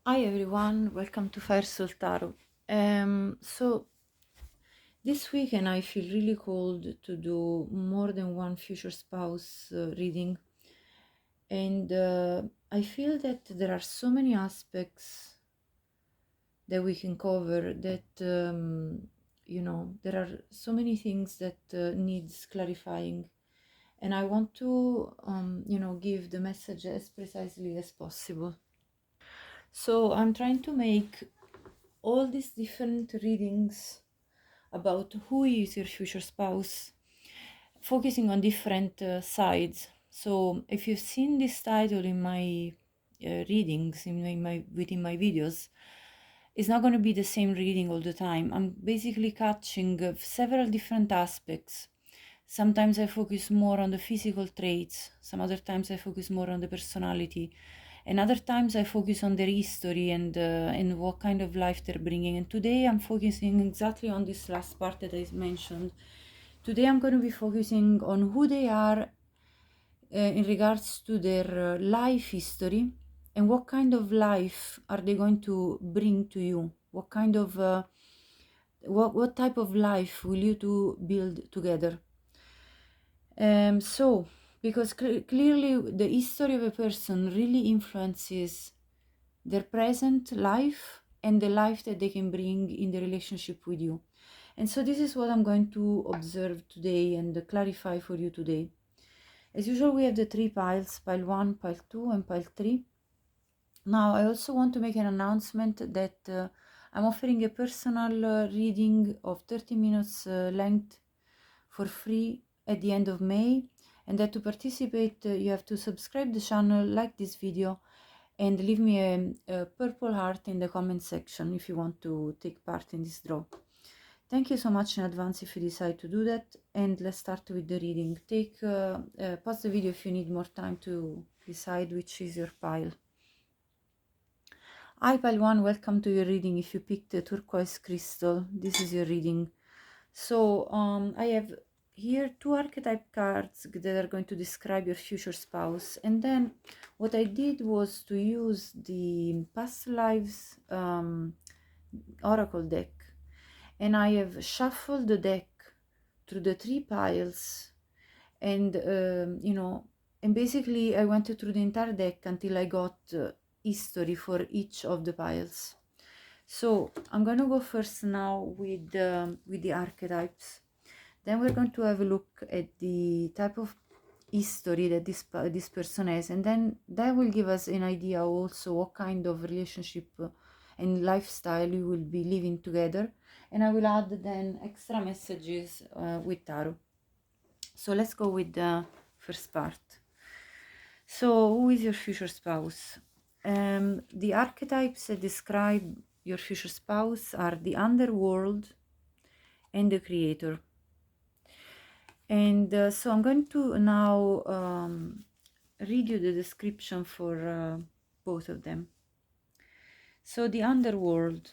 Hi everyone, welcome to Firesoultarot. So this weekend I feel really called to do more than one future spouse reading, and I feel that there are so many aspects that we can cover that there are so many things that needs clarifying, and I want to give the message as precisely as possible. So I'm trying to make all these different readings about who is your future spouse, focusing on different sides. So if you've seen this title in my readings, within my videos, it's not going to be the same reading all the time. I'm basically catching several different aspects. Sometimes I focus more on the physical traits, some other times I focus more on the personality, and other times I focus on their history and what kind of life they're bringing. And today I'm focusing exactly on this last part that I mentioned. Today I'm going to be focusing on who they are in regards to their life history and what kind of life are they going to bring to you. What kind of what type of life will you two build together? So, because clearly the history of a person really influences their present life and the life that they can bring in the relationship with you. And so this is what I'm going to observe today and clarify for you today. As usual, we have the three piles, pile 1, pile 2, and pile 3. Now, I also want to make an announcement that I'm offering a personal reading of 30 minutes length for free at the end of May, and that to participate you have to subscribe the channel, like this video, and leave me a purple heart in the comment section if you want to take part in this draw. Thank you so much in advance if you decide to do that, and let's start with the reading. Pause the video if you need more time to decide which is your pile. Hi pile 1, welcome to your reading. If you picked the turquoise crystal, this is your reading. So I have here two archetype cards that are going to describe your future spouse, and then what I did was to use the past lives oracle deck, and I have shuffled the deck through the three piles, and and basically I went through the entire deck until I got history for each of the piles. So I'm going to go first now with the archetypes. Then we're going to have a look at the type of history that this person has, and then that will give us an idea also what kind of relationship and lifestyle you will be living together. And I will add then extra messages with tarot. So let's go with the first part. So who is your future spouse? The archetypes that describe your future spouse are the underworld and the creator. And so I'm going to now read you the description for both of them. So the underworld.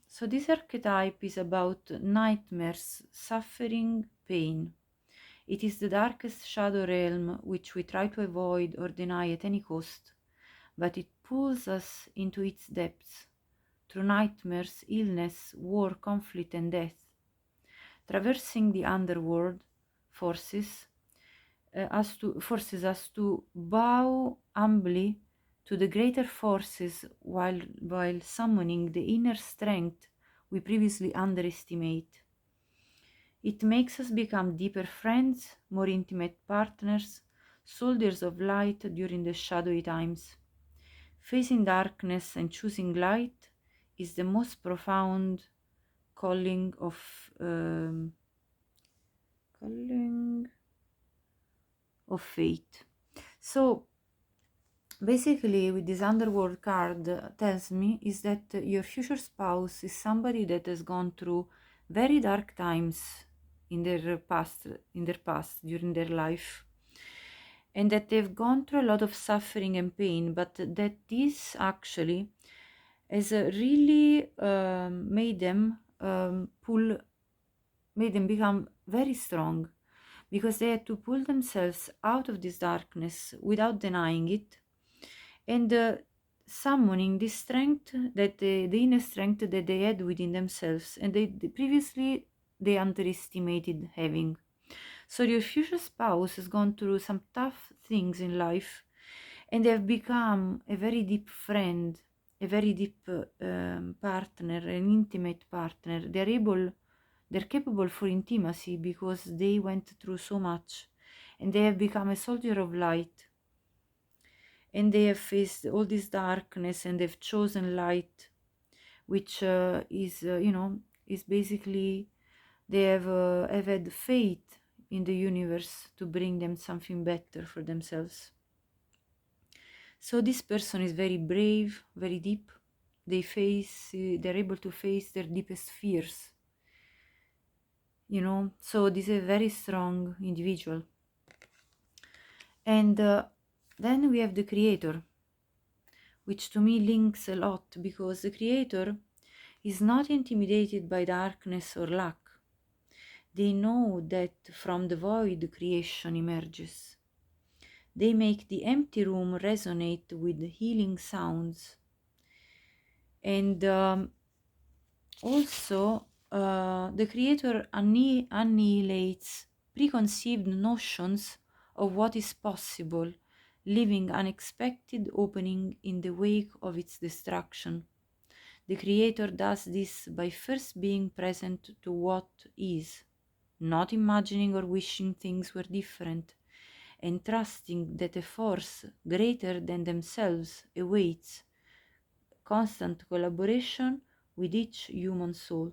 So this archetype is about nightmares, suffering, pain. It is the darkest shadow realm which we try to avoid or deny at any cost, but it pulls us into its depths through nightmares, illness, war, conflict, and death. Traversing the underworld forces us to bow humbly to the greater forces while summoning the inner strength we previously underestimate. It makes us become deeper friends, more intimate partners, soldiers of light during the shadowy times. Facing darkness and choosing light is the most profound calling of fate. So basically, with this underworld card tells me is that your future spouse is somebody that has gone through very dark times in their past during their life, and that they've gone through a lot of suffering and pain, but that this actually has really made them become very strong, because they had to pull themselves out of this darkness without denying it, and summoning this strength, that the inner strength that they had within themselves, and previously they underestimated having. So your future spouse has gone through some tough things in life, and they have become a very deep friend, a very deep partner, an intimate partner. They're capable for intimacy because they went through so much, and they have become a soldier of light, and they have faced all this darkness, and they've chosen light, which is basically, they have had faith in the universe to bring them something better for themselves. So this person is very brave, very deep. They're able to face their deepest fears, so this is a very strong individual. And then we have the creator, which to me links a lot, because the creator is not intimidated by darkness or lack. They know that from the void creation emerges. They make the empty room resonate with healing sounds. And also, the creator annihilates preconceived notions of what is possible, leaving unexpected opening in the wake of its destruction. The creator does this by first being present to what is, not imagining or wishing things were different, and trusting that a force greater than themselves awaits constant collaboration with each human soul.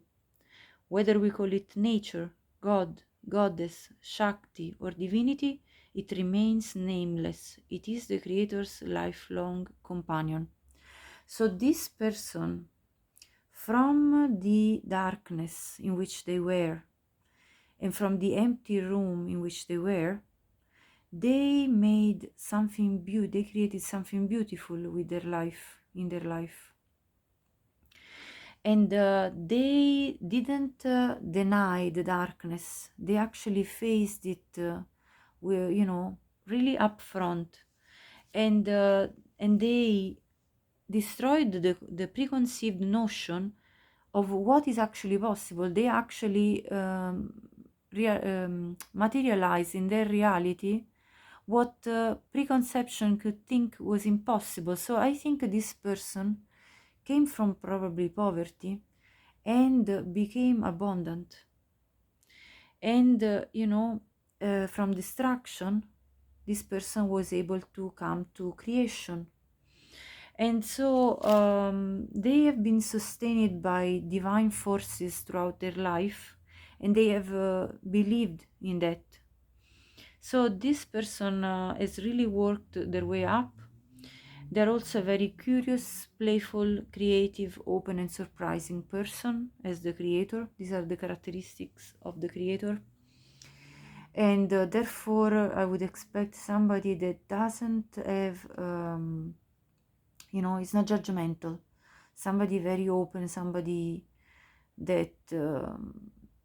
Whether we call it nature, God, goddess, Shakti, or divinity, it remains nameless. It is the creator's lifelong companion. So this person, from the darkness in which they were, and from the empty room in which they were, they made something they created something beautiful with their life, in their life. And they didn't deny the darkness. They actually faced it, really upfront. And they destroyed the preconceived notion of what is actually possible. They actually materialize in their reality what preconception could think was impossible. So I think this person came from probably poverty and became abundant. And, from destruction, this person was able to come to creation. And so they have been sustained by divine forces throughout their life, and they have believed in that. So this person has really worked their way up. They're also a very curious, playful, creative, open, and surprising person as the creator. These are the characteristics of the creator. And therefore, I would expect somebody that doesn't have, is not judgmental. Somebody very open, somebody that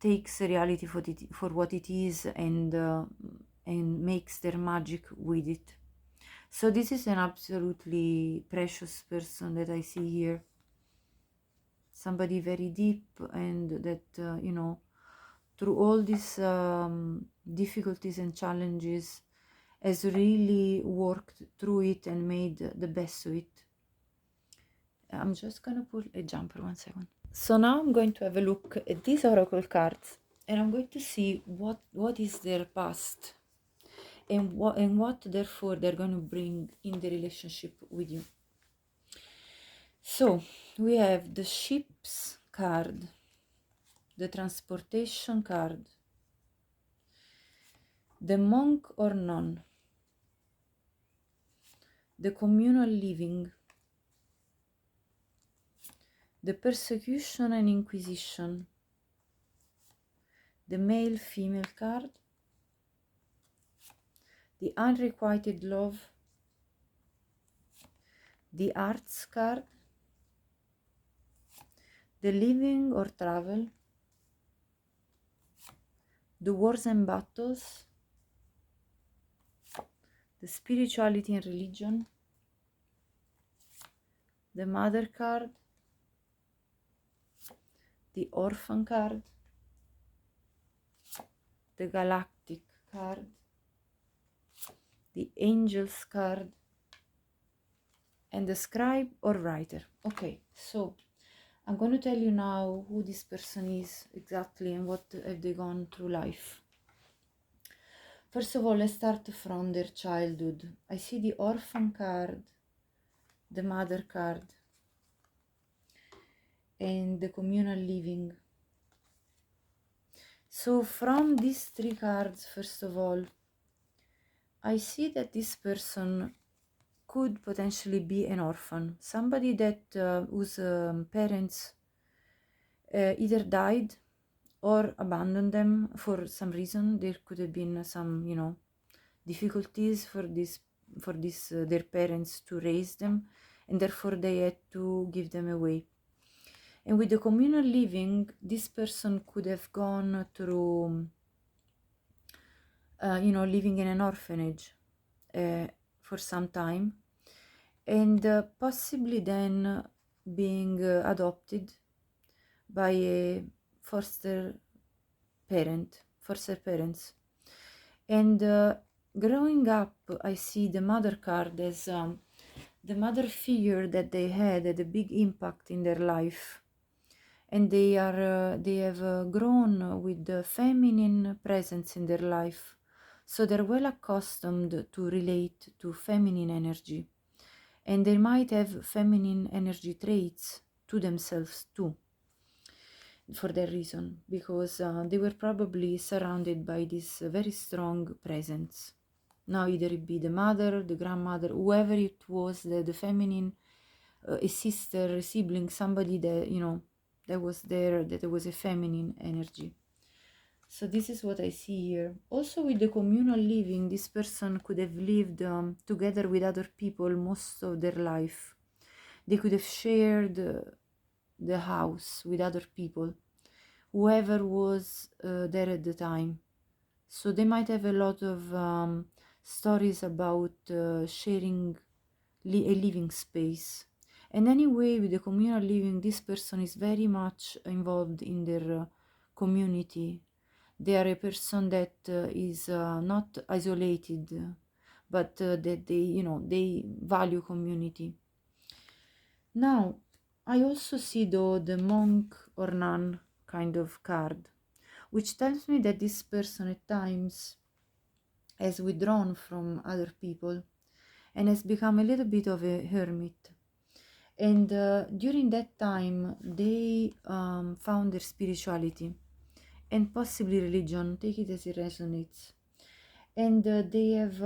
takes reality for what it is, and makes their magic with it. So this is an absolutely precious person that I see here. Somebody very deep, and that, through all these difficulties and challenges, has really worked through it and made the best of it. I'm just gonna pull a jumper, 1 second. So now I'm going to have a look at these oracle cards, and I'm going to see what is their past, and what therefore they're going to bring in the relationship with you. So we have the ship's card, the transportation card, the monk or nun, the communal living, the persecution and inquisition, the male-female card, the unrequited love, the arts card, the living or travel, the wars and battles, the spirituality and religion, the Mother card, the Orphan card, the Galactic card, the Angels card, and the Scribe or Writer. Okay, so I'm going to tell you now who this person is exactly and what have they gone through life. First of all, let's start from their childhood. I see the Orphan card, the Mother card, and the Communal Living. So from these three cards, first of all, I see that this person could potentially be an orphan, somebody that whose parents either died or abandoned them for some reason. There could have been some, you know, difficulties for their parents to raise them, and therefore they had to give them away. And with the communal living, this person could have gone through you know, living in an orphanage for some time, and possibly then being adopted by a foster parents. And growing up, I see the Mother card as the mother figure that they had a big impact in their life, and they have grown with the feminine presence in their life, so they're well accustomed to relate to feminine energy, and they might have feminine energy traits to themselves too, for that reason, because they were probably surrounded by this very strong presence. Now, either it be the mother, the grandmother, whoever it was, the feminine, a sister, a sibling, somebody that, you know, that was there, that there was a feminine energy. So this is what I see here. Also with the communal living, this person could have lived together with other people most of their life. They could have shared the house with other people, whoever was there at the time. So they might have a lot of stories about sharing a living space. And anyway, with the communal living, this person is very much involved in their community. They are a person that is not isolated, but that they, you know, they value community. Now, I also see though the monk or nun kind of card, which tells me that this person at times has withdrawn from other people and has become a little bit of a hermit. And during that time, they found their spirituality and possibly religion, take it as it resonates. And they have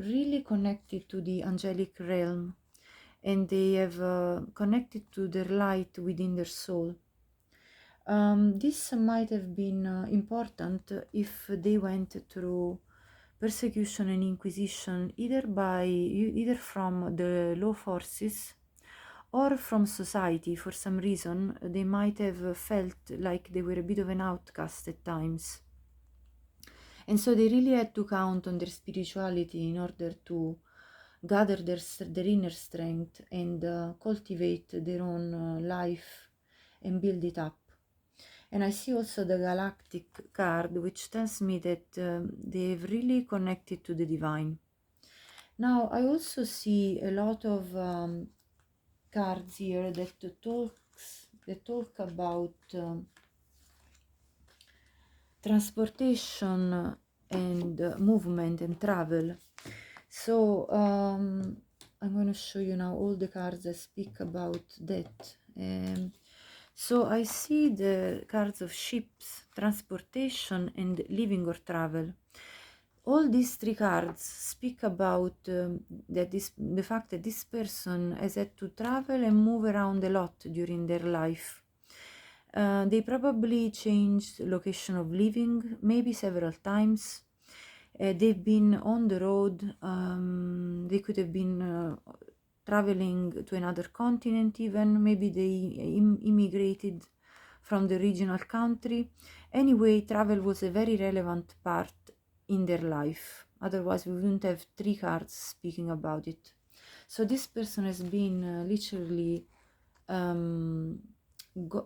really connected to the angelic realm, and they have connected to their light within their soul. This might have been important if they went through persecution and inquisition, either from the law forces or from society. For some reason, they might have felt like they were a bit of an outcast at times. And so they really had to count on their spirituality in order to gather their inner strength and cultivate their own life and build it up. And I see also the Galactic card, which tells me that they've really connected to the divine. Now, I also see a lot of cards here that talk about transportation and movement and travel. So I'm going to show you now all the cards that speak about that. So I see the cards of ships, transportation, and living or travel. All these three cards speak about the fact that this person has had to travel and move around a lot during their life. They probably changed location of living, maybe several times. They've been on the road. They could have been traveling to another continent even. Maybe they immigrated from the original country. Anyway, travel was a very relevant part in their life. Otherwise, we wouldn't have three cards speaking about it. So this person has been literally um, go,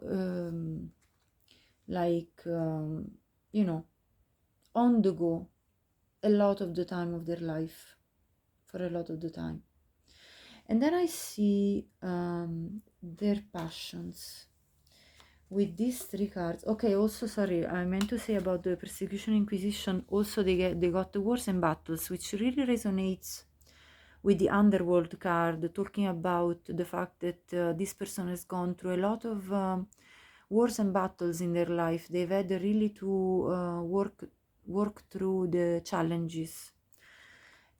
like you know, on the go a lot of the time of their life, for a lot of the time. And then I see their passions with these three cards. Okay, also sorry, I meant to say about the Persecution Inquisition, also they got the Wars and Battles, which really resonates with the Underworld card, talking about the fact that this person has gone through a lot of wars and battles in their life. They've had really to work through the challenges.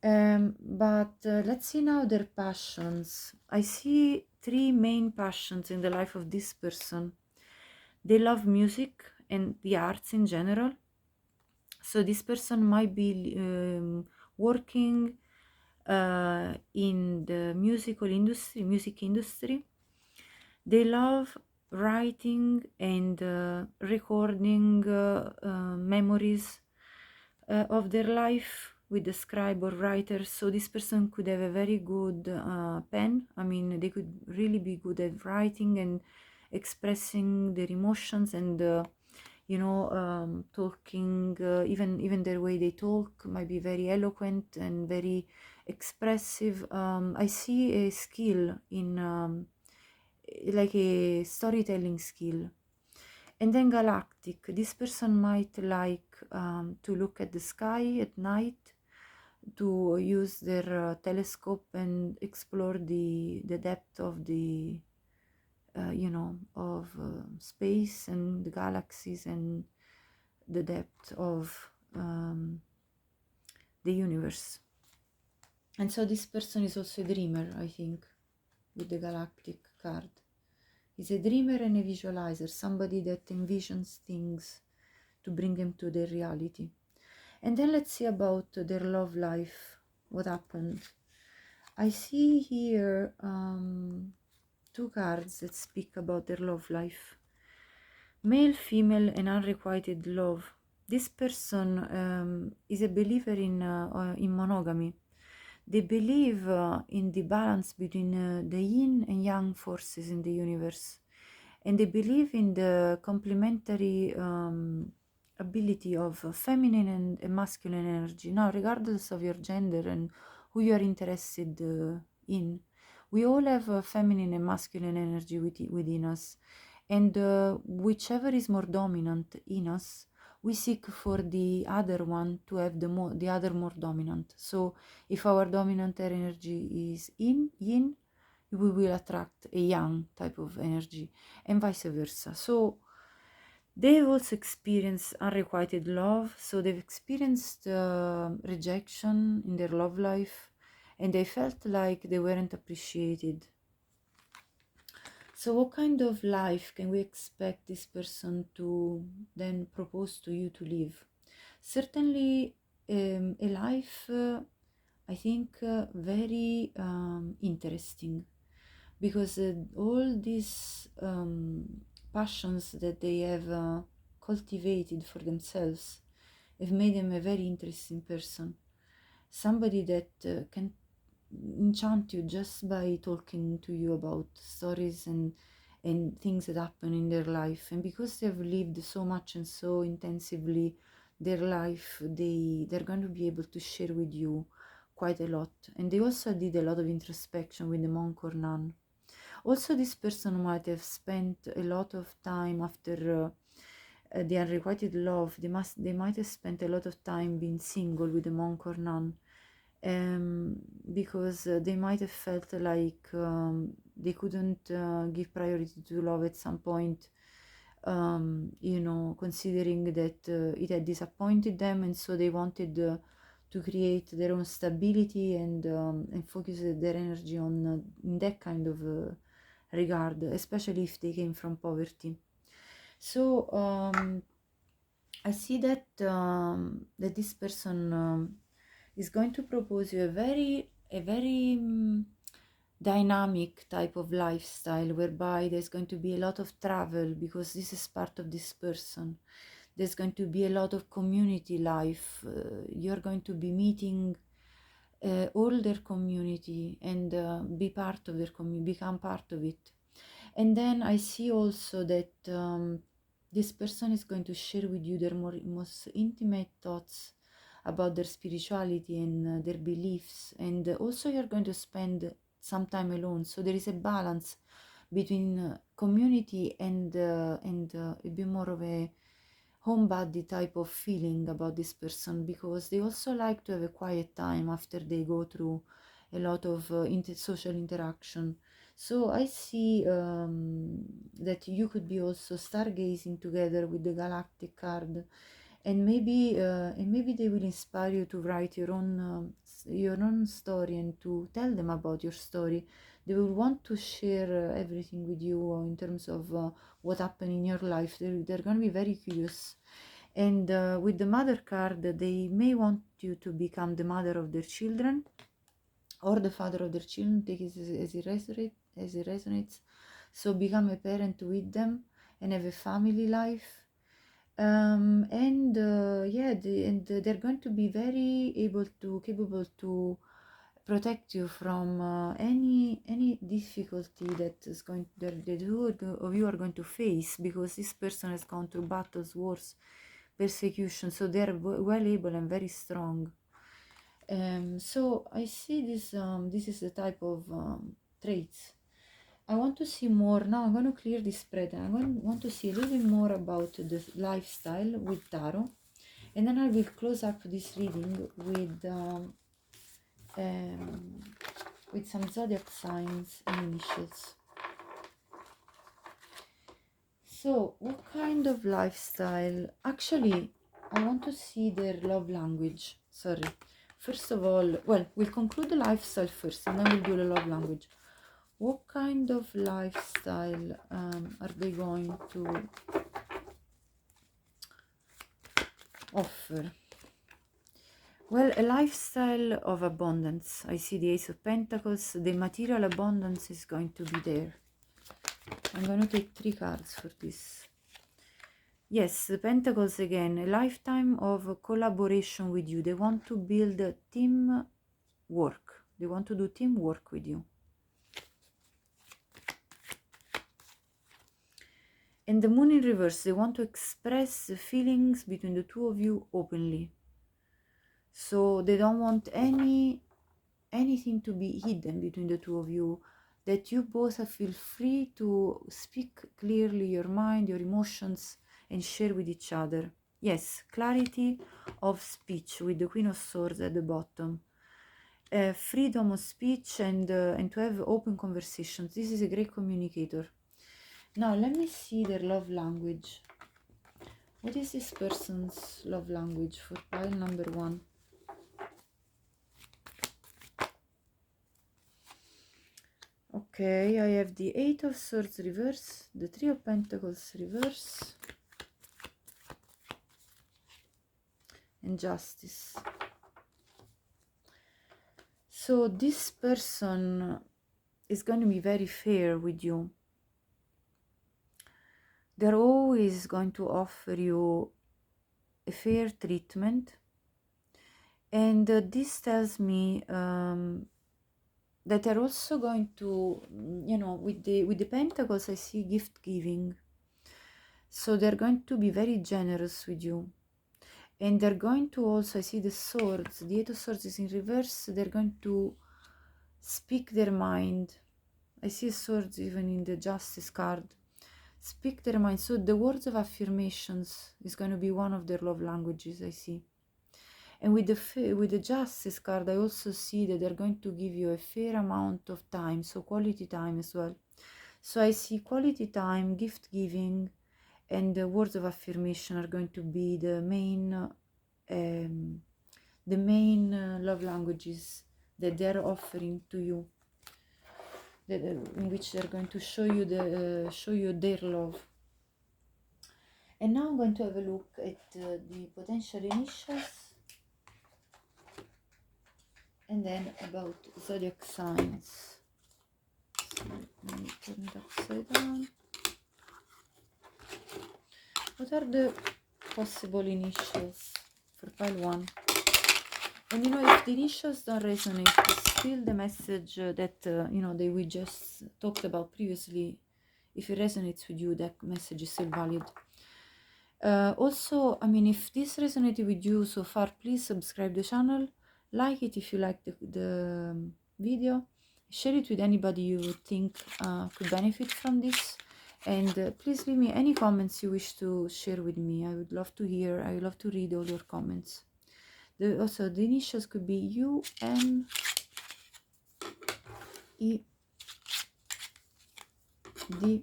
But let's see now their passions. I see three main passions in the life of this person. They love music and the arts in general. So this person might be working in the music industry. They love writing and recording memories of their life with the scribe or writer. So this person could have a very good pen. I mean, they could really be good at writing and expressing their emotions and talking. Even their way they talk might be very eloquent and very expressive. I see a skill in like a storytelling skill. And then galactic. This person might like to look at the sky at night, to use their telescope and explore the depth of the space and the galaxies and the depth of the universe. And so this person is also a dreamer, I think, with the galactic card. He's a dreamer and a visualizer, somebody that envisions things to bring them to their reality. And then let's see about their love life, what happened. I see here two cards that speak about their love life. Male, female, and unrequited love. This person is a believer in monogamy. They believe in the balance between the yin and yang forces in the universe. And they believe in the complementary ability of feminine and masculine energy. Now, regardless of your gender and who you are interested in, we all have feminine and masculine energy within us. And whichever is more dominant in us, we seek for the other one to have the other more dominant. So if our dominant energy is yin, we will attract a yang type of energy, and vice versa. So they've also experienced unrequited love, so they've experienced rejection in their love life, and they felt like they weren't appreciated. So what kind of life can we expect this person to then propose to you to live? Certainly a life, I think, very interesting, because all these passions that they have cultivated for themselves have made them a very interesting person. Somebody that can enchant you just by talking to you about stories and things that happen in their life. And because they've lived so much and so intensively their life, they're going to be able to share with you quite a lot. And they also did a lot of introspection with the monk or nun. Also, this person might have spent a lot of time after the unrequited love. They might have spent a lot of time being single with the monk or nun, because they might have felt like they couldn't give priority to love at some point, considering that it had disappointed them, and so they wanted to create their own stability and focus their energy on in that kind of regard, especially if they came from poverty. So I see that that this person is going to propose you a very dynamic type of lifestyle, whereby there's going to be a lot of travel, because this is part of this person. There's going to be a lot of community life. You're going to be meeting all their community and be part of their community, become part of it. And then I see also that this person is going to share with you their most intimate thoughts about their spirituality and their beliefs. And also you're going to spend some time alone. So there is a balance between community and a bit more of a homebody type of feeling about this person, because they also like to have a quiet time after they go through a lot of social interaction. So I see that you could be also stargazing together with the galactic card, and maybe they will inspire you to write your own story and to tell them about your story. They will want to share everything with you in terms of what happened in your life. They're going to be very curious. And with the mother card, they may want you to become the mother of their children or the father of their children. Take it as it resonates. So become a parent with them and have a family life. They're going to be very capable to protect you from any difficulty that is going that the two of you are going to face, because this person has gone through battles, wars, persecution, so they're well able and very strong. So I see this is the type of traits. I want to see more now. I'm going to clear this spread, and want to see a little bit more about the lifestyle with tarot, and then I will close up this reading with some zodiac signs and initials. So what kind of lifestyle? Actually, I want to see their love language. Sorry. First of all, well, we'll conclude the lifestyle first, and then we'll do the love language. What kind of lifestyle are they going to offer? Well, a lifestyle of abundance. I see the Ace of Pentacles. The material abundance is going to be there. I'm going to take 3 cards for this. Yes, the Pentacles again. A lifetime of collaboration with you. They want to build a team work. They want to do teamwork with you. And the Moon in reverse. They want to express the feelings between the two of you openly. So they don't want anything to be hidden between the two of you, that you both feel free to speak clearly your mind, your emotions, and share with each other. Yes, clarity of speech with the Queen of Swords at the bottom. Freedom of speech and to have open conversations. This is a great communicator. Now let me see their love language. What is this person's love language for pile number 1? Okay, I have the 8 of Swords reverse, the 3 of Pentacles reverse, and Justice. So this person is going to be very fair with you. They're always going to offer you a fair treatment. And this tells me that they're also going to, with the Pentacles, I see gift giving. So they're going to be very generous with you. And they're going to also, I see the Swords, the 8 of Swords is in reverse. They're going to speak their mind. I see Swords even in the Justice card. Speak their mind. So the words of affirmations is going to be one of their love languages, I see. And with the Justice card, I also see that they're going to give you a fair amount of time, so quality time as well. So I see quality time, gift giving, and the words of affirmation are going to be the main love languages that they're offering to you, in which they're going to show you their love. And now I'm going to have a look at the potential initials, and then about zodiac signs. So let me turn it upside down. What are the possible initials for pile 1? And if the initials don't resonate, still the message that that we just talked about previously if it resonates with you, that message is still valid. Also, I mean, if this resonated with you so far, please subscribe the channel, like it if you like the video, share it with anybody you would think could benefit from this, and please leave me any comments you wish to share with me. I would love to hear, I would love to read all your comments. Also, the initials could be U, N, E, D,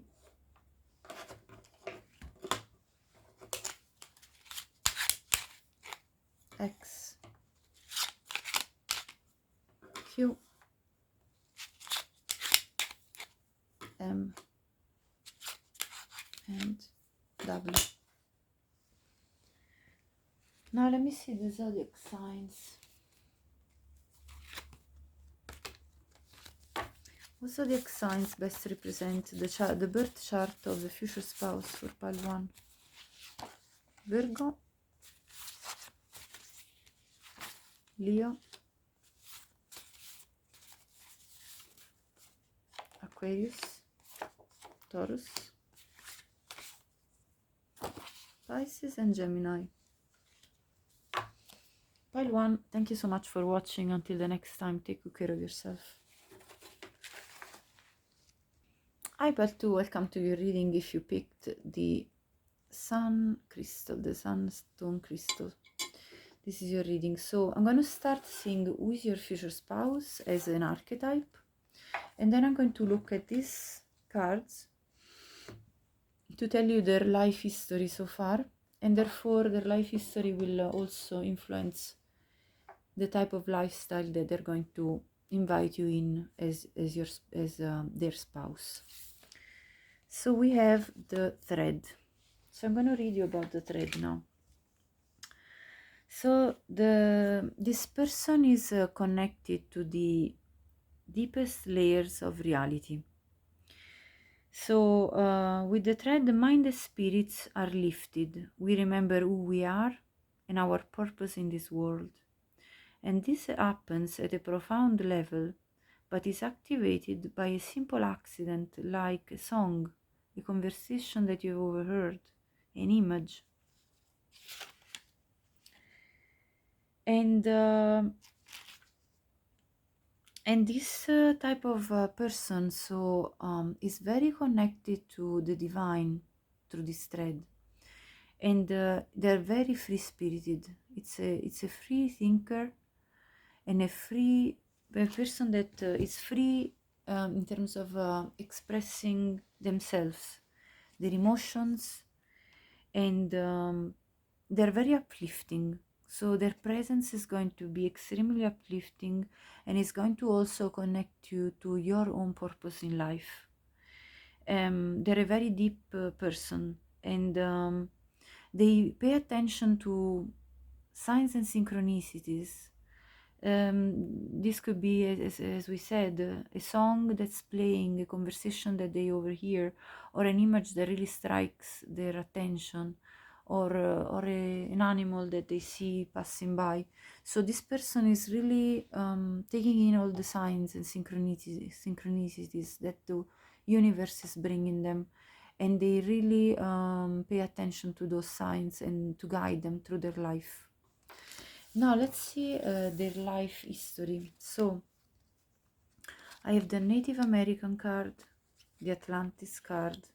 X, Q, M, and W. Now let me see the zodiac signs. What zodiac signs best represent the birth chart of the future spouse for pile 1? Virgo, Leo, Aquarius, Taurus, Pisces, and Gemini. Pile 1, thank you so much for watching. Until the next time, take good care of yourself. Hi Pile 2, welcome to your reading if you picked the Sun Crystal, the Sunstone Crystal. This is your reading. So I'm going to start seeing who is your future spouse as an archetype. And then I'm going to look at these cards to tell you their life history so far. And therefore their life history will also influence the type of lifestyle that they're going to invite you in as their spouse. So we have the thread. So I'm going to read you about the thread now. So this person is connected to the deepest layers of reality. So with the thread, the mind and spirits are lifted. We remember who we are and our purpose in this world. And this happens at a profound level, but is activated by a simple accident like a song, a conversation that you've overheard, an image. And this type of person is very connected to the divine through this thread, and they're very free spirited. It's a free thinker and a person that is free in terms of expressing themselves, their emotions, and they're very uplifting. So their presence is going to be extremely uplifting, and is going to also connect you to your own purpose in life. They're a very deep person, and they pay attention to signs and synchronicities. This could be, as we said, a song that's playing, a conversation that they overhear, or an image that really strikes their attention, or an animal that they see passing by. So this person is really taking in all the signs and synchronicities that the universe is bringing them, and they really pay attention to those signs and to guide them through their life. Now let's see their life history. So I have the Native American card, the Atlantis card,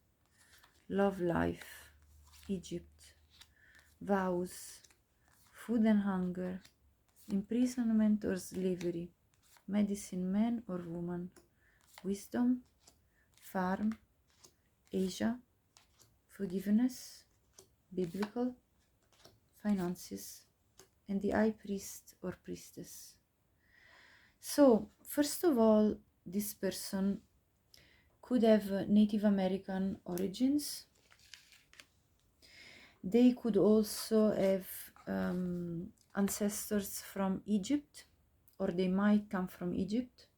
love life, Egypt, vows, food and hunger, imprisonment or slavery, medicine, man or woman, wisdom, farm, Asia, forgiveness, biblical, finances, and the high priest or priestess. So first of all, this person could have Native American origins. They could also have ancestors from Egypt, or they might come from Egypt.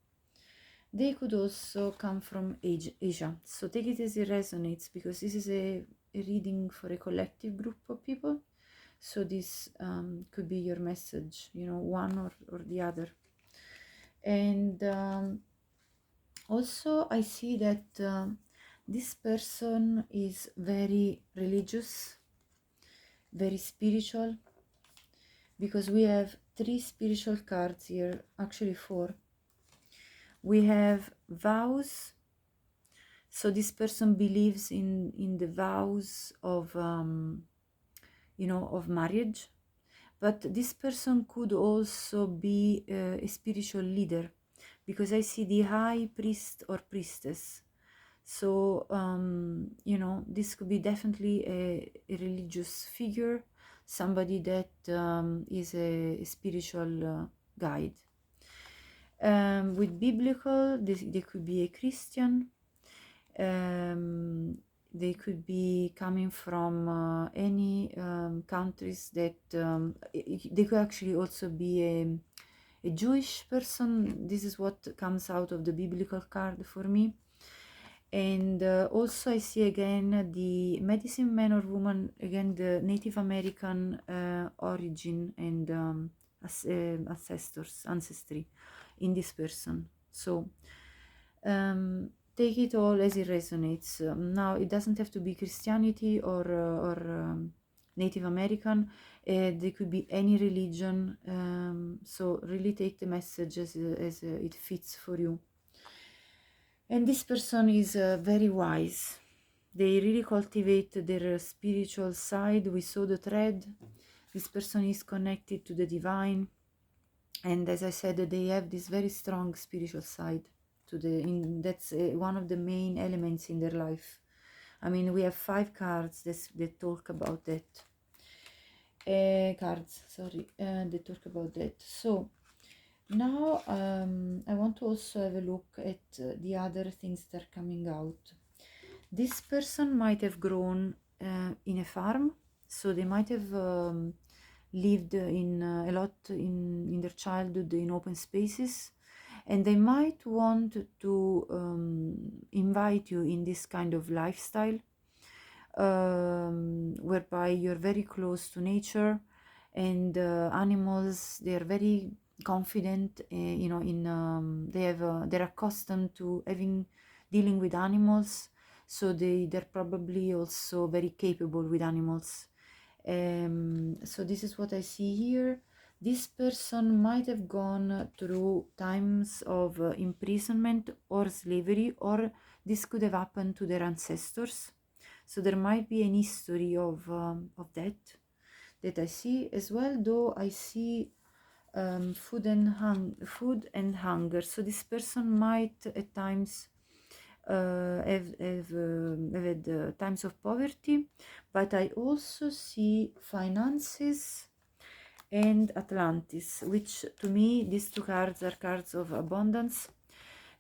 They could also come from Asia. So take it as it resonates, because this is a reading for a collective group of people. So this could be your message, you know, one or the other. And also I see that This person is very religious, very spiritual, because we have 3 spiritual cards here, actually 4. We have vows. So this person believes in the vows of of marriage, but this person could also be a spiritual leader, because I see the high priest or priestess. So this could be definitely a religious figure, somebody that is a spiritual guide. With biblical, they could be a Christian. They could be coming from any countries that they could actually also be a Jewish person. This is what comes out of the biblical card for me. And also I see again the medicine man or woman, again the Native American origin and ancestry in this person. So take it all as it resonates. Now it doesn't have to be Christianity or Native American. They could be any religion. So really take the message as it fits for you. And this person is very wise. They really cultivate their spiritual side. We saw the thread. This person is connected to the divine. And as I said, they have this very strong spiritual side. That's one of the main elements in their life. I mean, we have 5 cards that talk about that. That talk about that. So now I want to also have a look at the other things that are coming out. This person might have grown in a farm, so they might have lived in a lot in their childhood in open spaces, and they might want to invite you in this kind of lifestyle whereby you're very close to nature, and animals, they're very confident they're accustomed to dealing with animals, so they're probably also very capable with animals. So this is what I see here. This person might have gone through times of imprisonment or slavery, or this could have happened to their ancestors. So there might be an history of that I see as well, though I see food and hunger. So this person might at times have had times of poverty, but I also see finances and Atlantis, which to me these 2 cards are cards of abundance,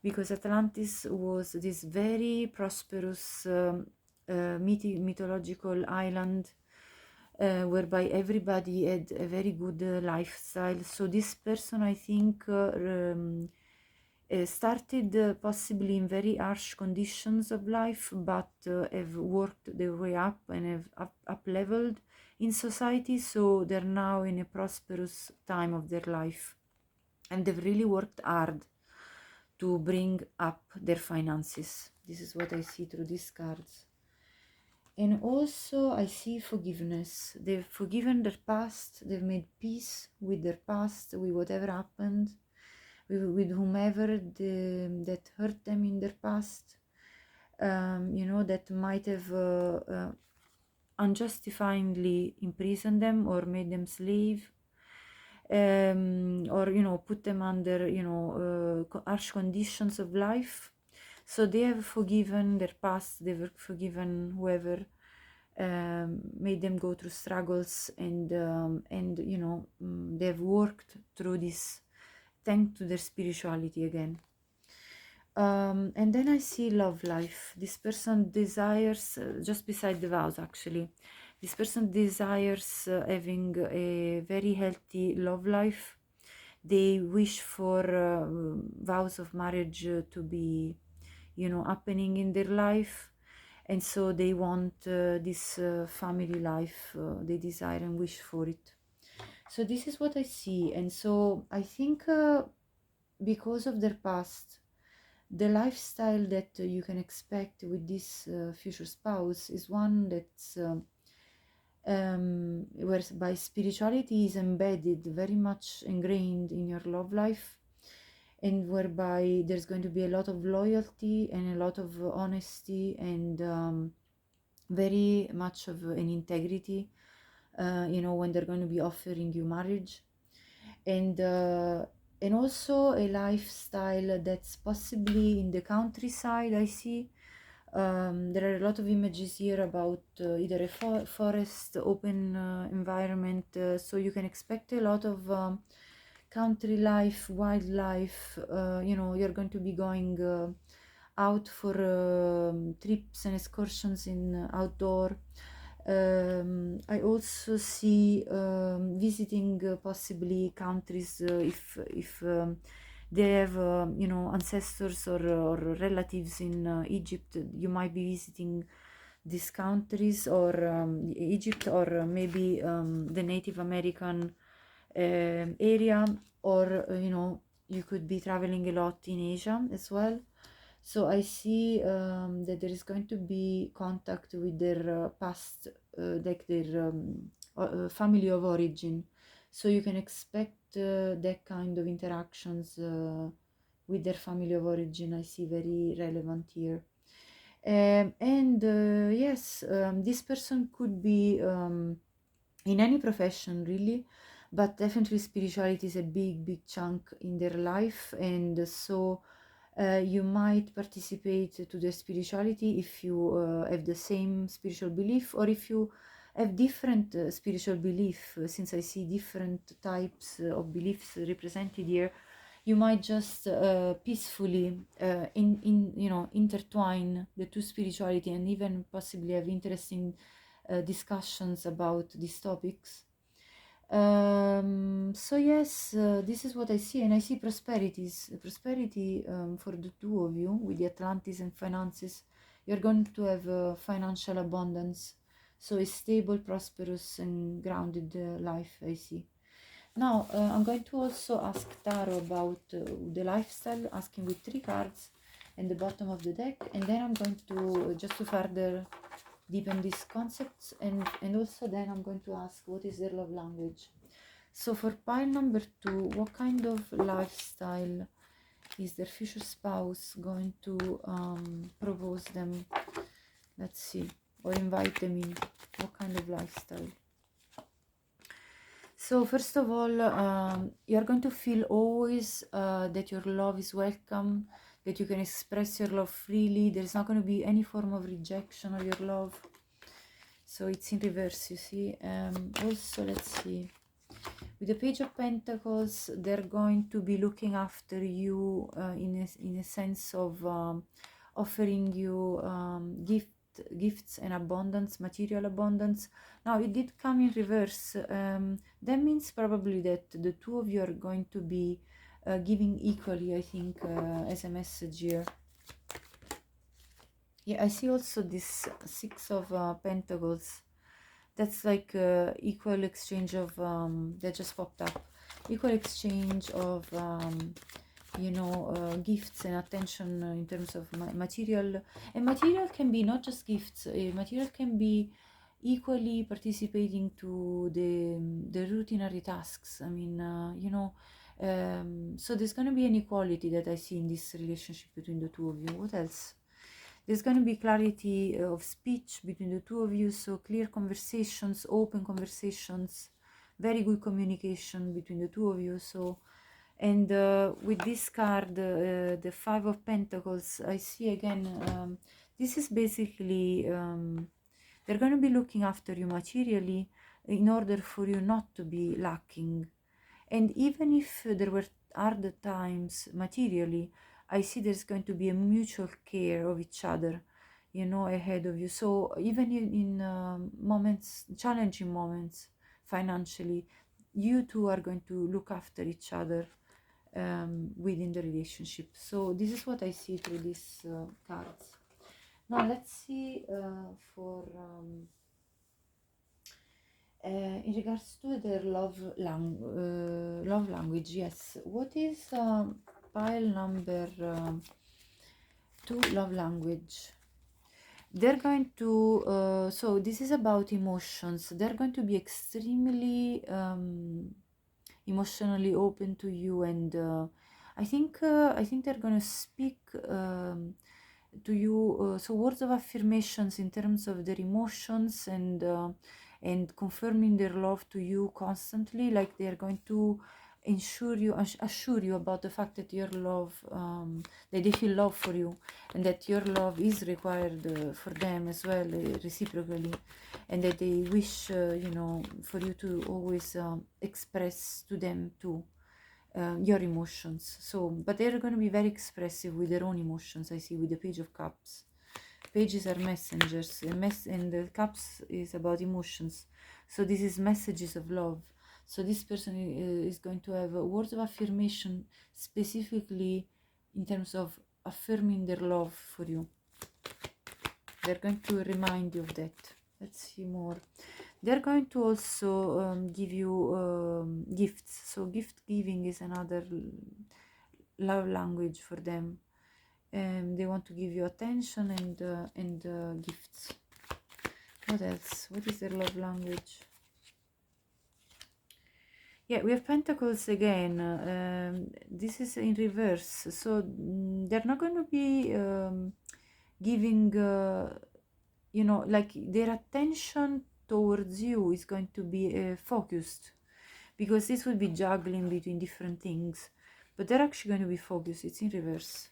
because Atlantis was this very prosperous mythological island whereby everybody had a very good lifestyle. So this person, I think, started possibly in very harsh conditions of life, but have worked their way up and have up-leveled in society, so they're now in a prosperous time of their life, and they've really worked hard to bring up their finances. This is what I see through these cards. And also I see forgiveness. They've forgiven their past, they've made peace with their past, with whatever happened, with whomever that hurt them in their past, that might have unjustifiably imprisoned them or made them slave, or put them under harsh conditions of life. So they have forgiven their past, they've forgiven whoever made them go through struggles, and they've worked through this thanks to their spirituality again. And then I see love life. This person desires, just beside the vows actually, this person desires having a very healthy love life. They wish for vows of marriage to be, happening in their life. And so they want this family life, they desire and wish for it. So this is what I see. And so I think because of their past, The lifestyle that you can expect with this future spouse is one that's whereby spirituality is embedded, very much ingrained in your love life, and whereby there's going to be a lot of loyalty and a lot of honesty and very much of an integrity, when they're going to be offering you marriage, and also a lifestyle that's possibly in the countryside. I see there are a lot of images here about either a forest, open environment, so you can expect a lot of country life, wildlife. You're going to be going out for trips and excursions in outdoor. I also see visiting possibly countries if they have ancestors or relatives in Egypt. You might be visiting these countries, or Egypt, or maybe the Native American area, or you could be traveling a lot in Asia as well. So I see that there is going to be contact with their past, like their family of origin. So you can expect that kind of interactions with their family of origin. I see very relevant here. And yes, this person could be in any profession, really, but definitely spirituality is a big chunk in their life, and so you might participate to the spirituality if you have the same spiritual belief, or if you have different spiritual belief. Since I see different types of beliefs represented here, you might just peacefully intertwine the two spirituality, and even possibly have interesting discussions about these topics. So yes, this is what I see, and I see prosperity for the two of you with the Atlantis and finances. You're going to have financial abundance, so a stable, prosperous, and grounded life, I see. Now, I'm going to also ask Tarot about the lifestyle, asking with 3 cards and the bottom of the deck, and then I'm going to just to further deepen these concepts, and also then I'm going to ask what is their love language. So for pile number 2, what kind of lifestyle is their future spouse going to propose them? Let's see, or invite them in. What kind of lifestyle? So first of all, you're going to feel always that your love is welcome, that you can express your love freely. There's not going to be any form of rejection of your love. So it's in reverse, you see. Also, let's see. With the Page of Pentacles, they're going to be looking after you in a sense of offering you gifts and abundance, material abundance. Now, it did come in reverse. That means probably that the two of you are going to be giving equally, I think, as a message here. Yeah, I see also this 6 of Pentacles. That's like equal exchange of, that just popped up. Equal exchange of, gifts and attention in terms of material. And material can be not just gifts. Material can be equally participating to the routinary tasks. I mean, so there's going to be an equality that I see in this relationship between the two of you. What else? There's going to be clarity of speech between the two of you, so clear conversations, open conversations, very good communication between the two of you. So, and with this card, the 5 of Pentacles, I see again, this is basically, they're going to be looking after you materially in order for you not to be lacking. And even if there were hard times materially, I see there's going to be a mutual care of each other, ahead of you. So even in moments, challenging moments financially, you two are going to look after each other within the relationship. So this is what I see through these cards. Now let's see for in regards to their love language. Yes, what is pile number 2 love language. They're going to, so this is about emotions. They're going to be extremely emotionally open to you, and I think they're going to speak to you, so words of affirmations in terms of their emotions, and confirming their love to you constantly. Like they're going to assure you about the fact that your love, that they feel love for you, and that your love is required for them as well, reciprocally, and that they wish, you know, for you to always express to them too your emotions. So, but they're going to be very expressive with their own emotions. I see with the Page of Cups. Pages are messengers, and the Cups is about emotions. So this is messages of love. So this person is going to have words of affirmation specifically in terms of affirming their love for you. They're going to remind you of that. Let's see more. They're going to also give you gifts. So gift giving is another love language for them. They want to give you attention and gifts. What else? What is their love language? Yeah, we have Pentacles again. This is in reverse. So they're not going to be giving, you know, like their attention towards you is going to be focused, because this would be juggling between different things, but they're actually going to be focused. It's in reverse.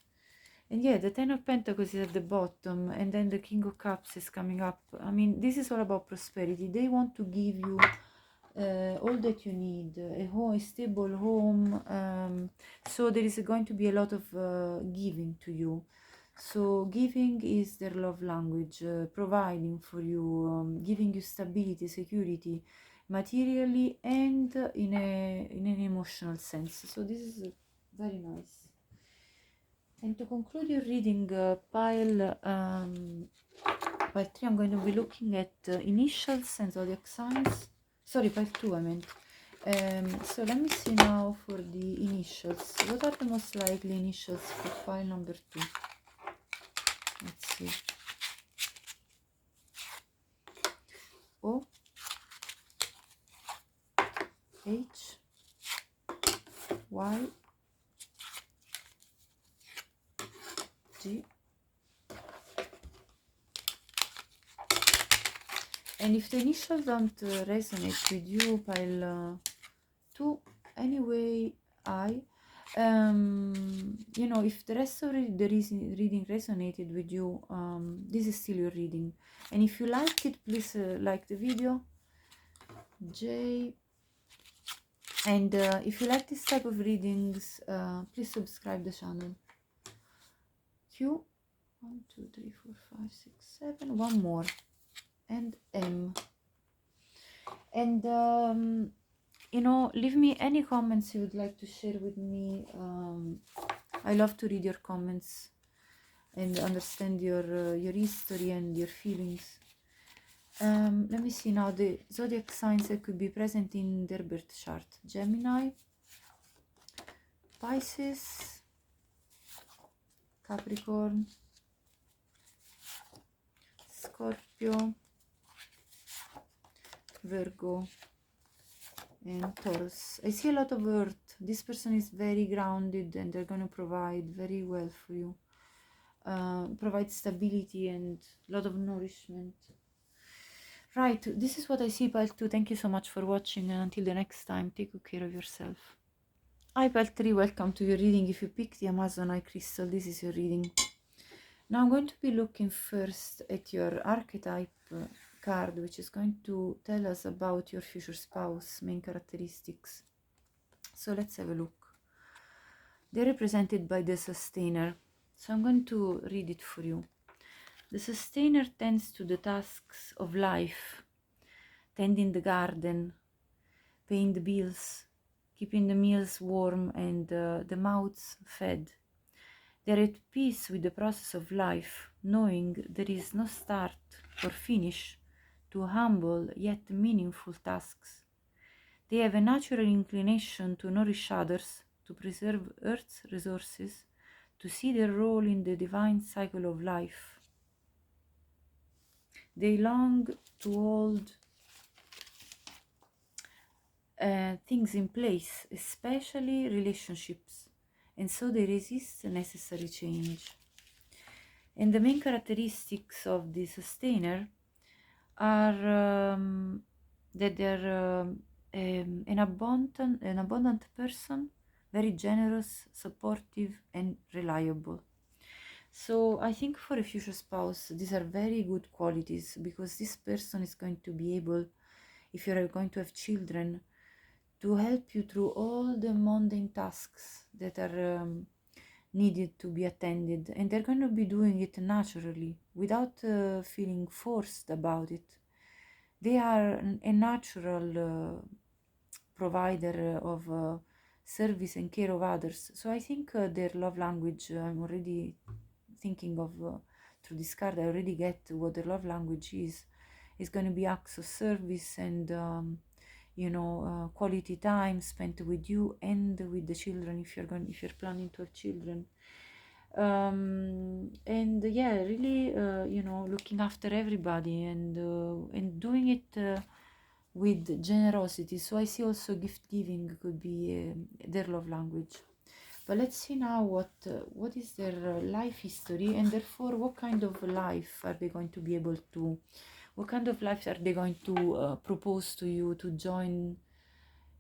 And yeah, the Ten of Pentacles is at the bottom, and then the King of Cups is coming up. I mean, this is all about prosperity. They want to give you all that you need, a home, a stable home. So there is going to be a lot of giving to you. So giving is their love language, providing for you, giving you stability, security, materially and in an emotional sense. So this is very nice. And to conclude your reading, pile 3, I'm going to be looking at initials and zodiac signs. Sorry, pile 2 I meant. So let me see now for the initials. What are the most likely initials for pile number 2? Let's see. O, H, Y, G. And if the initials don't resonate with you, pile 2, anyway, you know, if the rest of the reading resonated with you, this is still your reading. And if you liked it, please like the video, J. And if you like this type of readings, please subscribe the channel. Q, 1, 2, 3, 4, 5, 6, 7, one more, and M. And you know, leave me any comments you would like to share with me. I love to read your comments and understand your history and your feelings. Let me see now the zodiac signs that could be present in their birth chart. Gemini, Pisces, Capricorn, Scorpio, Virgo, and Taurus. I see a lot of earth. This person is very grounded, and they're going to provide very well for you. Provide stability and a lot of nourishment. Right, this is what I see, pile 2. Thank you so much for watching, and until the next time, take good care of yourself. Hi, pile 3, welcome to your reading. If you picked the Amazon Eye Crystal, this is your reading. Now I'm going to be looking first at your archetype card, which is going to tell us about your future spouse, main characteristics. So let's have a look. They're represented by the Sustainer. So I'm going to read it for you. The Sustainer tends to the tasks of life, tending the garden, paying the bills, keeping the meals warm and the mouths fed. They're at peace with the process of life, knowing there is no start or finish to humble yet meaningful tasks. They have a natural inclination to nourish others, to preserve Earth's resources, to see their role in the divine cycle of life. They long to hold things in place, especially relationships, and so they resist necessary change. And the main characteristics of the sustainer are that they're an abundant person, very generous, supportive, and reliable. So I think for a future spouse, these are very good qualities, because this person is going to be able, if you're going to have children, to help you through all the mundane tasks that are needed to be attended, and they're going to be doing it naturally without feeling forced about it. They are a natural provider of service and care of others. So I think their love language, I'm already thinking of through this card, I already get what their love language is going to be acts of service and quality time spent with you and with the children, if you're planning to have children. And yeah, really looking after everybody and doing it with generosity. So I see also gift giving could be their love language. But let's see now what is their life history, and therefore what kind of life are they going to be able to, what kind of life are they going to propose to you to join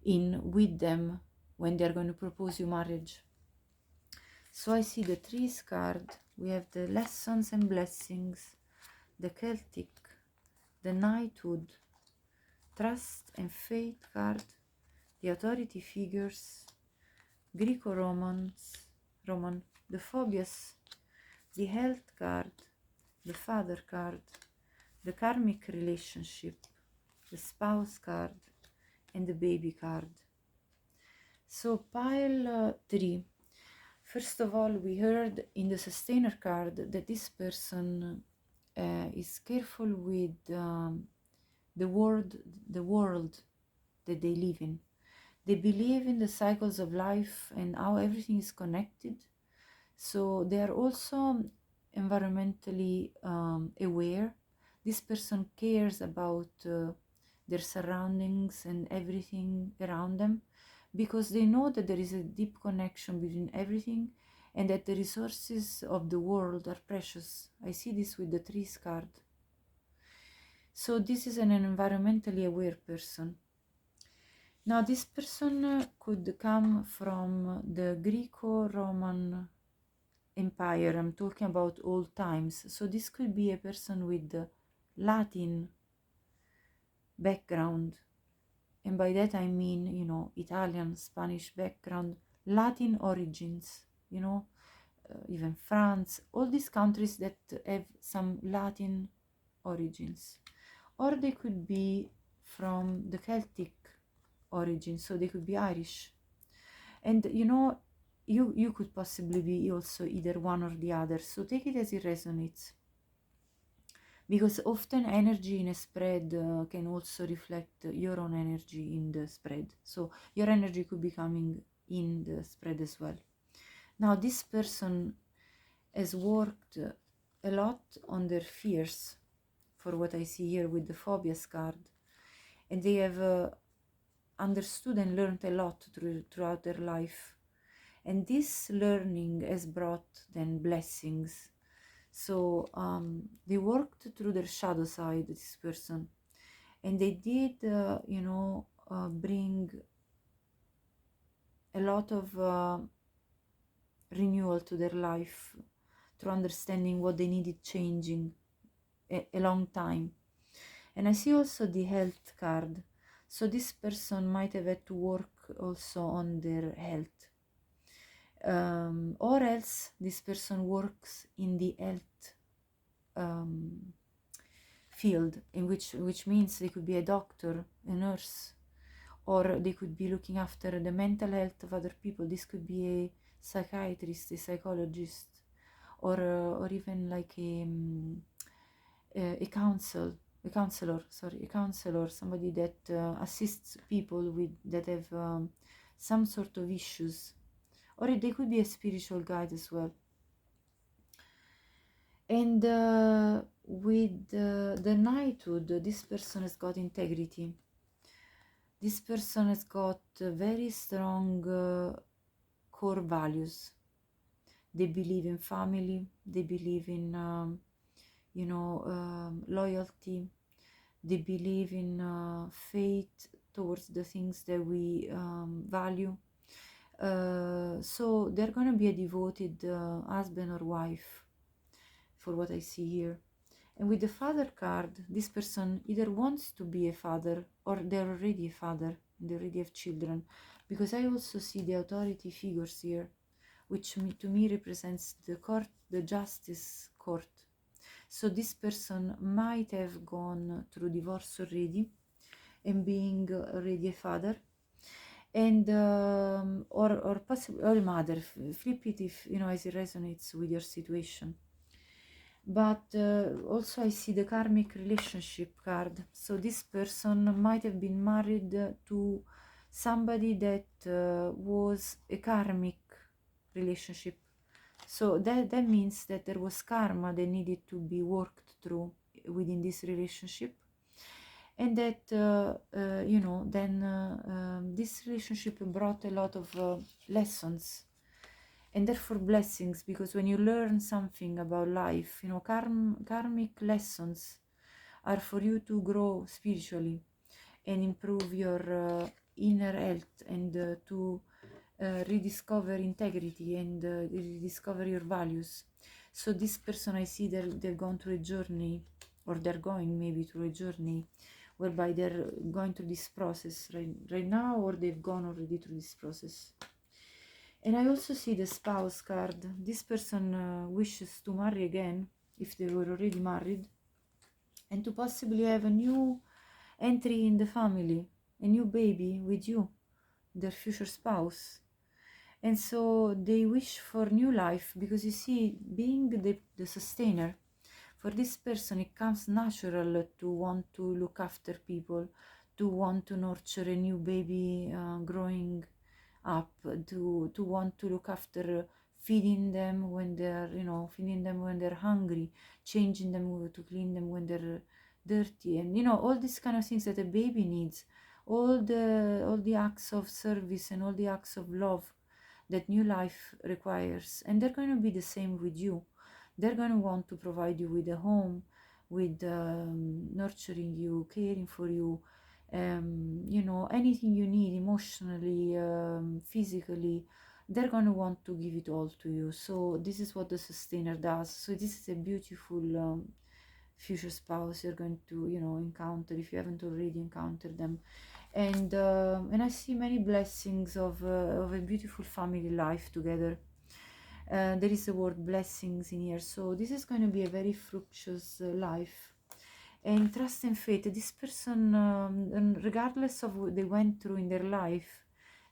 in with them when they're going to propose you marriage. So I see the trees card, we have the lessons and blessings, the Celtic, the knighthood, trust and faith card, the authority figures, Greco-Roman, the phobias, the health card, the father card, the karmic relationship, the spouse card, and the baby card. So pile 3. First of all, we heard in the sustainer card that this person is careful with the world that they live in. They believe in the cycles of life and how everything is connected. So they are also environmentally aware. This person cares about their surroundings and everything around them, because they know that there is a deep connection between everything and that the resources of the world are precious. I see this with the trees card. So this is an environmentally aware person. Now this person could come from the Greco-Roman Empire. I'm talking about old times. So this could be a person with Latin background. And by that I mean, Italian, Spanish background, Latin origins, even France, all these countries that have some Latin origins. Or they could be from the Celtic origin, so they could be Irish. And you could possibly be also either one or the other, so take it as it resonates, because often energy in a spread can also reflect your own energy in the spread. So your energy could be coming in the spread as well. Now this person has worked a lot on their fears, for what I see here with the phobias card, and they have understood and learned a lot throughout their life, and this learning has brought then blessings. So they worked through their shadow side, this person, and they did bring a lot of renewal to their life through understanding what they needed changing a long time. And I see also the health card. So this person might have had to work also on their health. Or else this person works in the health field, in which means they could be a doctor, a nurse, or they could be looking after the mental health of other people. This could be a psychiatrist, a psychologist, or even like a counselor, somebody that assists people that have some sort of issues. Or they could be a spiritual guide as well. And with the knighthood, this person has got integrity. This person has got very strong core values. They believe in family, they believe in loyalty, they believe in faith towards the things that we value. So they're going to be a devoted husband or wife, for what I see here. And with the father card, this person either wants to be a father or they're already a father and they already have children, because I also see the authority figures here, which to me represents the court, the justice court. So this person might have gone through divorce already and being already a father, and or possibly or a mother. Flip it if as it resonates with your situation. But also I see the karmic relationship card. So this person might have been married to somebody that was a karmic relationship. So that means that there was karma that needed to be worked through within this relationship, and that then this relationship brought a lot of lessons, and therefore blessings, because when you learn something about life, karmic lessons are for you to grow spiritually and improve your inner health, and to rediscover integrity and rediscover your values. So this person, I see they've gone through a journey, or they're going maybe through a journey whereby they're going through this process right now, or they've gone already through this process. And I also see the spouse card. This person wishes to marry again, if they were already married, and to possibly have a new entry in the family, a new baby with you, their future spouse. And so they wish for new life, because you see, being the sustainer, for this person it comes natural to want to look after people, to want to nurture a new baby growing up, to want to look after, feeding them when they're hungry, changing them, to clean them when they're dirty, and all these kind of things that a baby needs, all the acts of service and all the acts of love that new life requires. And they're going to be the same with you. They're going to want to provide you with a home, with nurturing you, caring for you, anything you need emotionally, physically. They're going to want to give it all to you. So this is what the sustainer does. So this is a beautiful future spouse you're going to encounter, if you haven't already encountered them. And I see many blessings of a beautiful family life together. There is the word blessings in here, so this is going to be a very fructuous life. And trust and faith, this person, and regardless of what they went through in their life,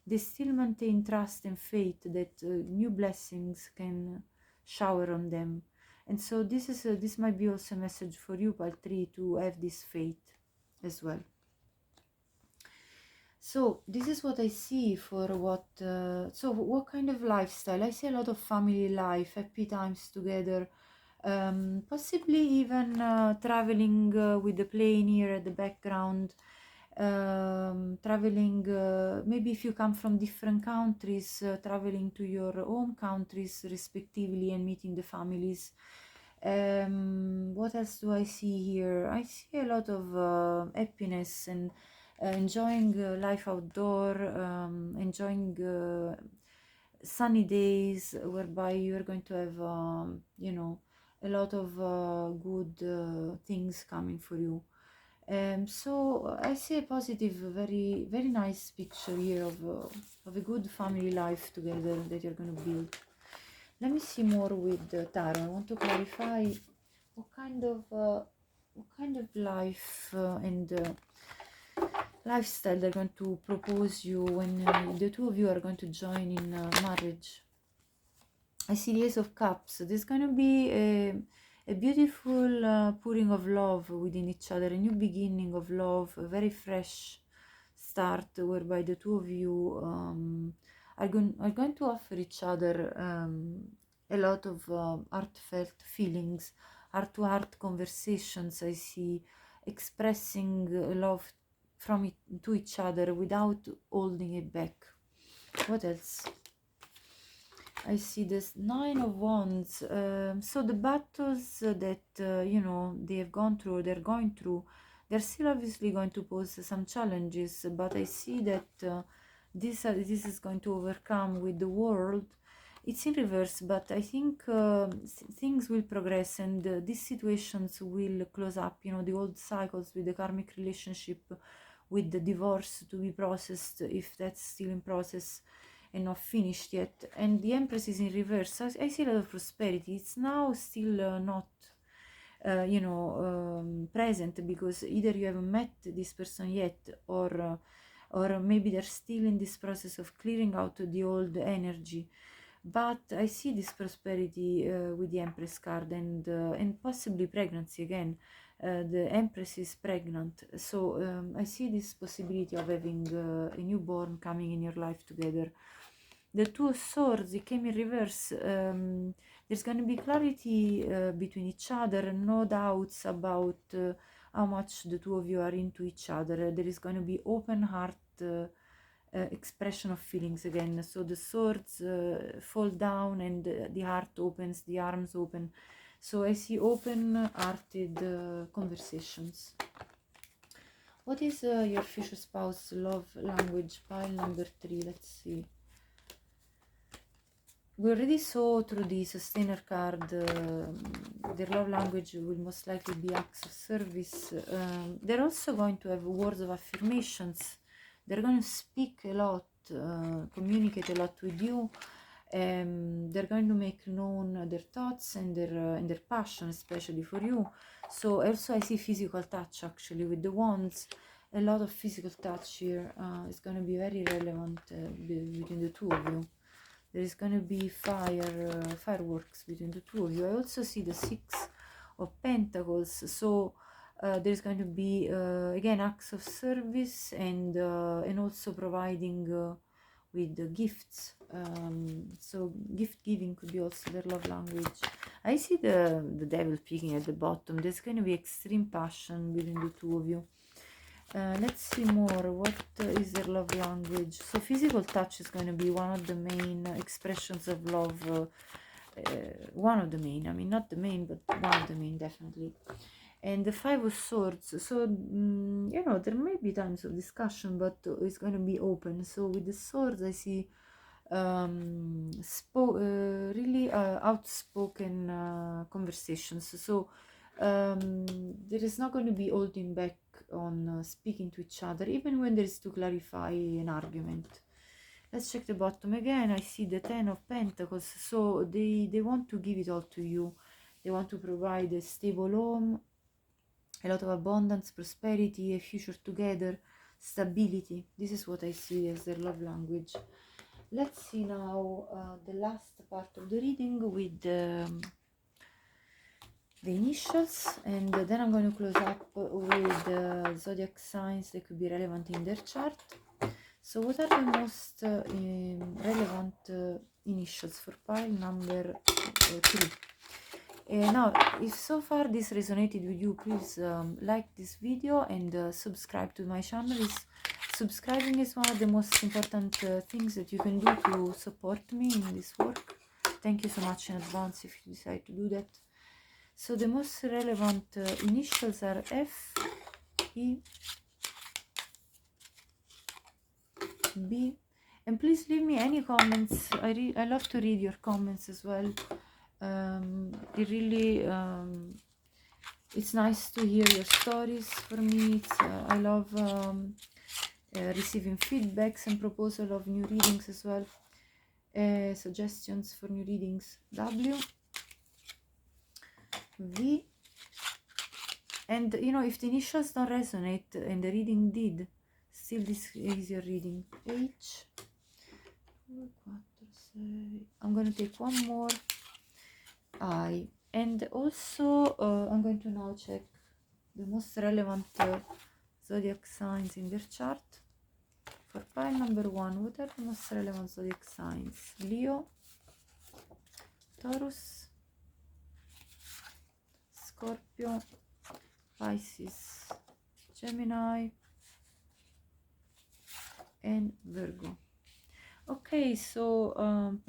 they still maintain trust and faith that new blessings can shower on them. And so this might be also a message for you, Paltri, to have this faith as well. So this is what I see for so what kind of lifestyle. I see a lot of family life, happy times together, possibly even traveling with the plane here at the background, traveling, maybe if you come from different countries, traveling to your home countries respectively and meeting the families. What else do I see here? I see a lot of happiness and enjoying life outdoor, enjoying sunny days whereby you're going to have a lot of good things coming for you. So I see a positive, very very nice picture here of a good family life together that you're going to build. Let me see more with the tarot. I want to clarify what kind of life and lifestyle they're going to propose you when the two of you are going to join in marriage. I see the Ace of Cups. There's going to be a beautiful pouring of love within each other, a new beginning of love, a very fresh start whereby the two of you are going to offer each other a lot of heartfelt feelings, heart-to-heart conversations. I see expressing love from it to each other without holding it back. What else? I see this Nine of Wands. So the battles that you know they have gone through, they're going through, they're still obviously going to pose some challenges, but I see that this is going to overcome with the world. It's in reverse, but I think things will progress, and these situations will close up. You know, the old cycles with the karmic relationship, with the divorce to be processed, if that's still in process and not finished yet. And the Empress is in reverse. I see a lot of prosperity. It's now still not you know, present, because either you haven't met this person yet, or maybe they're still in this process of clearing out the old energy. But I see this prosperity with the Empress card, and possibly pregnancy again. The Empress is pregnant, so I see this possibility of having a newborn coming in your life together. The Two of Swords, it came in reverse. There's going to be clarity between each other, no doubts about how much the two of you are into each other. There is going to be open heart expression of feelings again. So the swords fall down, and the heart opens, the arms open. So I see open-hearted conversations. What is your future spouse love language? Pile number 3, let's see. We already saw through the Sustainer card, their love language will most likely be acts of service. They're also going to have words of affirmations. They're going to speak a lot, communicate a lot with you. They're going to make known their thoughts and their passion, especially for you. So also I see physical touch, actually, with the wands. A lot of physical touch here is going to be very relevant between the two of you. There is going to be fireworks between the two of you. I also see the Six of Pentacles. So there's going to be again acts of service, and also providing with gifts. So gift giving could be also their love language. I see the devil peeking at the bottom. There's going to be extreme passion between the two of you. Let's see more. What is their love language? So physical touch is going to be one of the main expressions of love. One of the main, I mean, not the main, but one of the main, definitely. And the Five of Swords. So you know, there may be times of discussion, but it's going to be open. So with the swords, I see really outspoken conversations. So there is not going to be holding back on speaking to each other, even when there is to clarify an argument. Let's check the bottom again. I see the Ten of Pentacles. So they want to give it all to you. They want to provide a stable home, a lot of abundance, prosperity, a future together, stability. This is what I see as their love language. Let's see now the last part of the reading with the initials, and then I'm going to close up with zodiac signs that could be relevant in their chart. So what are the most relevant initials for pile number 3? Now, if so far this resonated with you, please like this video and subscribe to my channel. Subscribing is one of the most important things that you can do to support me in this work. Thank you so much in advance if you decide to do that. So the most relevant initials are F, E, B. And please leave me any comments. I love to read your comments as well. It really it's nice to hear your stories. For me, I love receiving feedbacks and proposal of new readings as well, suggestions for new readings. W, V, and you know, if the initials don't resonate and the reading did, still this is your reading. H, 2, 4, 6. I'm going to take one more. I, and also I'm going to now check the most relevant zodiac signs in their chart. For pile number 1, what are the most relevant zodiac signs? Leo, Taurus, Scorpio, Pisces, Gemini, and Virgo. Okay, so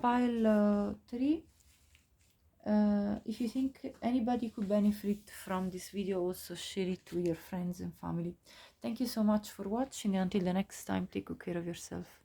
pile 3. If you think anybody could benefit from this video, also share it with your friends and family. Thank you so much for watching. Until the next time, take good care of yourself.